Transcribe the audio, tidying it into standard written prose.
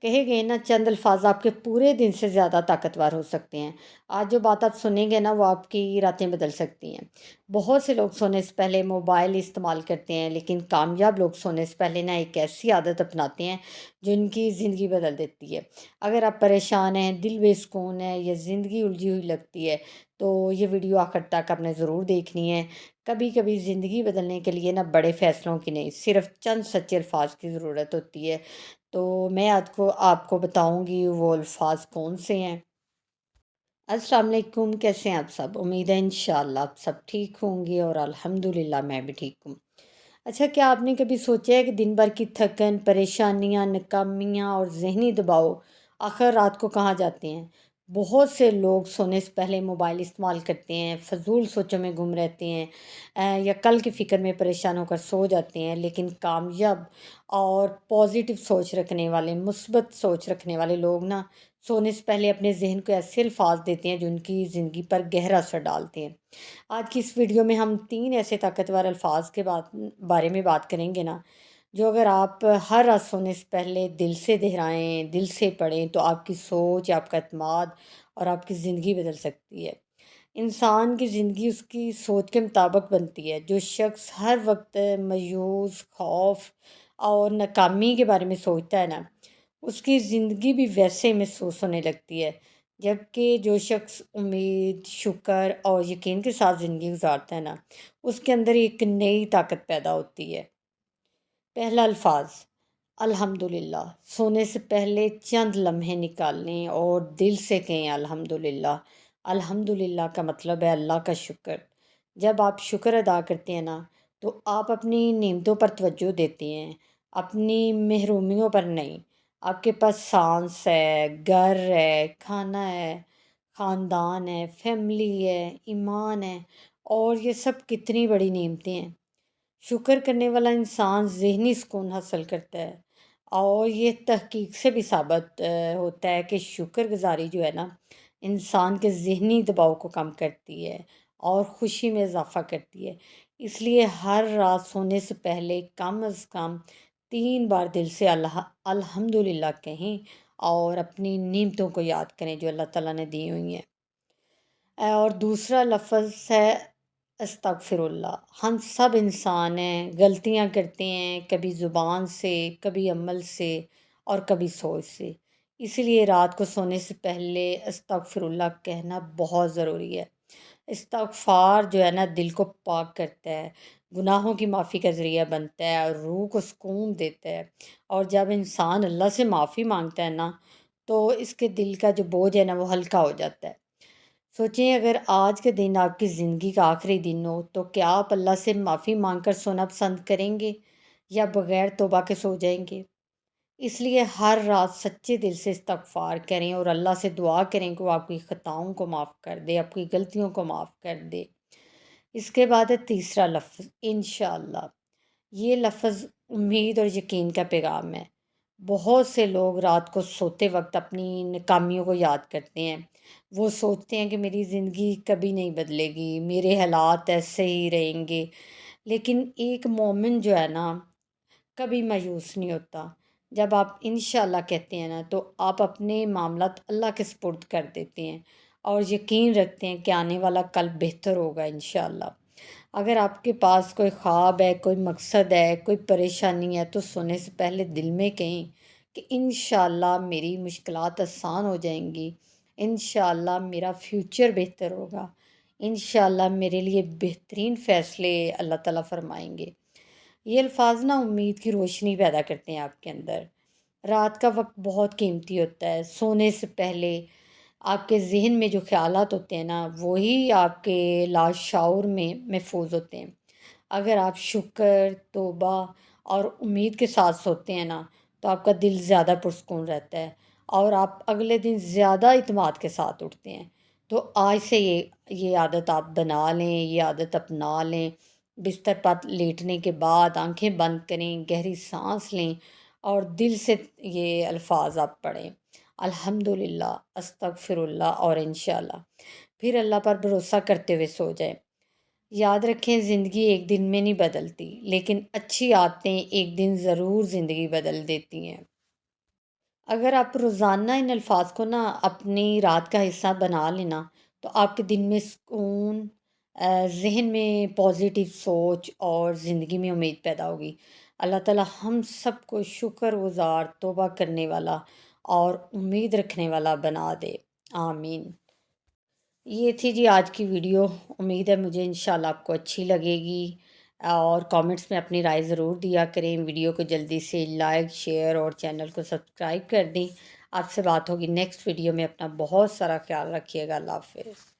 کہے گئے نا چند الفاظ آپ کے پورے دن سے زیادہ طاقتور ہو سکتے ہیں؟ آج جو بات آپ سنیں گے نا وہ آپ کی راتیں بدل سکتی ہیں۔ بہت سے لوگ سونے سے پہلے موبائل استعمال کرتے ہیں، لیکن کامیاب لوگ سونے سے پہلے نا ایک ایسی عادت اپناتے ہیں جو ان کی زندگی بدل دیتی ہے۔ اگر آپ پریشان ہیں، دل بے سکون ہے یا زندگی الجھی ہوئی لگتی ہے تو یہ ویڈیو آخر تک آپ نے ضرور دیکھنی ہے۔ کبھی کبھی زندگی بدلنے کے لیے نا بڑے فیصلوں کی نہیں، صرف چند سچے الفاظ کی ضرورت ہوتی ہے۔ تو میں آپ کو بتاؤں گی وہ الفاظ کون سے ہیں۔ السلام علیکم، کیسے ہیں آپ سب؟ امید ہے انشاءاللہ آپ سب ٹھیک ہوں گے اور الحمدللہ میں بھی ٹھیک ہوں۔ اچھا، کیا آپ نے کبھی سوچا ہے کہ دن بھر کی تھکن، پریشانیاں، ناکامیاں اور ذہنی دباؤ آخر رات کو کہاں جاتے ہیں؟ بہت سے لوگ سونے سے پہلے موبائل استعمال کرتے ہیں، فضول سوچوں میں گم رہتے ہیں، یا کل کی فکر میں پریشان ہو کر سو جاتے ہیں۔ لیکن کامیاب اور پازیٹیو سوچ رکھنے والے، مثبت سوچ رکھنے والے لوگ نا سونے سے پہلے اپنے ذہن کو ایسے الفاظ دیتے ہیں جو ان کی زندگی پر گہرا اثر ڈالتے ہیں۔ آج کی اس ویڈیو میں ہم 3 ایسے طاقتور الفاظ کے بارے میں بات کریں گے نا، جو اگر آپ ہر رات سونے سے پہلے دل سے دہرائیں، دل سے پڑھیں تو آپ کی سوچ، آپ کا اعتماد اور آپ کی زندگی بدل سکتی ہے۔ انسان کی زندگی اس کی سوچ کے مطابق بنتی ہے۔ جو شخص ہر وقت مایوس، خوف اور ناکامی کے بارے میں سوچتا ہے نا، اس کی زندگی بھی ویسے محسوس ہونے لگتی ہے۔ جبکہ جو شخص امید، شکر اور یقین کے ساتھ زندگی گزارتا ہے نا، اس کے اندر ایک نئی طاقت پیدا ہوتی ہے۔ پہلا الفاظ الحمدللہ۔ سونے سے پہلے چند لمحے نکال لیں اور دل سے کہیں الحمدللہ۔ الحمدللہ کا مطلب ہے اللہ کا شکر۔ جب آپ شکر ادا کرتے ہیں نا تو آپ اپنی نعمتوں پر توجہ دیتے ہیں، اپنی محرومیوں پر نہیں۔ آپ کے پاس سانس ہے، گھر ہے، کھانا ہے، خاندان ہے، فیملی ہے، ایمان ہے، اور یہ سب کتنی بڑی نعمتیں ہیں۔ شکر کرنے والا انسان ذہنی سکون حاصل کرتا ہے، اور یہ تحقیق سے بھی ثابت ہوتا ہے کہ شکر گزاری جو ہے نا انسان کے ذہنی دباؤ کو کم کرتی ہے اور خوشی میں اضافہ کرتی ہے۔ اس لیے ہر رات سونے سے پہلے کم از کم 3 بار دل سے الحمدللہ کہیں اور اپنی نعمتوں کو یاد کریں جو اللہ تعالیٰ نے دی ہوئی ہیں۔ اور دوسرا لفظ ہے استغفر اللہ۔ ہم سب انسان ہیں، غلطیاں کرتے ہیں، کبھی زبان سے، کبھی عمل سے اور کبھی سوچ سے۔ اسی لیے رات کو سونے سے پہلے استغفر اللہ کہنا بہت ضروری ہے۔ استغفار جو ہے نا دل کو پاک کرتا ہے، گناہوں کی معافی کا ذریعہ بنتا ہے اور روح کو سکون دیتا ہے۔ اور جب انسان اللہ سے معافی مانگتا ہے نا تو اس کے دل کا جو بوجھ ہے نا وہ ہلکا ہو جاتا ہے۔ سوچیں اگر آج کے دن آپ کی زندگی کا آخری دن ہو تو کیا آپ اللہ سے معافی مانگ کر سونا پسند کریں گے یا بغیر توبہ کے سو جائیں گے؟ اس لیے ہر رات سچے دل سے استغفار کریں اور اللہ سے دعا کریں کہ وہ آپ کی خطاؤں کو معاف کر دے، آپ کی غلطیوں کو معاف کر دے۔ اس کے بعد ہے تیسرا لفظ انشاءاللہ۔ یہ لفظ امید اور یقین کا پیغام ہے۔ بہت سے لوگ رات کو سوتے وقت اپنی ناکامیوں کو یاد کرتے ہیں۔ وہ سوچتے ہیں کہ میری زندگی کبھی نہیں بدلے گی، میرے حالات ایسے ہی رہیں گے۔ لیکن ایک مومن جو ہے نا کبھی مایوس نہیں ہوتا۔ جب آپ انشاءاللہ کہتے ہیں نا تو آپ اپنے معاملات اللہ کے سپرد کر دیتے ہیں اور یقین رکھتے ہیں کہ آنے والا کل بہتر ہوگا انشاءاللہ۔ اگر آپ کے پاس کوئی خواب ہے، کوئی مقصد ہے، کوئی پریشانی ہے تو سونے سے پہلے دل میں کہیں کہ انشاءاللہ میری مشکلات آسان ہو جائیں گی، انشاءاللہ میرا فیوچر بہتر ہوگا، انشاءاللہ میرے لیے بہترین فیصلے اللہ تعالیٰ فرمائیں گے۔ یہ الفاظ نا امید کی روشنی پیدا کرتے ہیں آپ کے اندر۔ رات کا وقت بہت قیمتی ہوتا ہے۔ سونے سے پہلے آپ کے ذہن میں جو خیالات ہوتے ہیں نا وہی آپ کے لاشعور میں محفوظ ہوتے ہیں۔ اگر آپ شکر، توبہ اور امید کے ساتھ سوتے ہیں نا تو آپ کا دل زیادہ پرسکون رہتا ہے اور آپ اگلے دن زیادہ اعتماد کے ساتھ اٹھتے ہیں۔ تو آج سے یہ عادت آپ بنا لیں، یہ عادت اپنا لیں۔ بستر پر لیٹنے کے بعد آنکھیں بند کریں، گہری سانس لیں اور دل سے یہ الفاظ آپ پڑھیں الحمدللہ، استغفر اللہ اور انشاءاللہ۔ پھر اللہ پر بھروسہ کرتے ہوئے سو جائیں۔ یاد رکھیں زندگی ایک دن میں نہیں بدلتی، لیکن اچھی عادتیں ایک دن ضرور زندگی بدل دیتی ہیں۔ اگر آپ روزانہ ان الفاظ کو نا اپنی رات کا حصہ بنا لینا تو آپ کے دن میں سکون، ذہن میں پازیٹیو سوچ اور زندگی میں امید پیدا ہوگی۔ اللہ تعالی ہم سب کو شکر گزار، توبہ کرنے والا اور امید رکھنے والا بنا دے، آمین۔ یہ تھی جی آج کی ویڈیو، امید ہے مجھے انشاءاللہ آپ کو اچھی لگے گی، اور کامنٹس میں اپنی رائے ضرور دیا کریں۔ ویڈیو کو جلدی سے لائک، شیئر اور چینل کو سبسکرائب کر دیں۔ آپ سے بات ہوگی نیکسٹ ویڈیو میں، اپنا بہت سارا خیال رکھیے گا، اللہ حافظ۔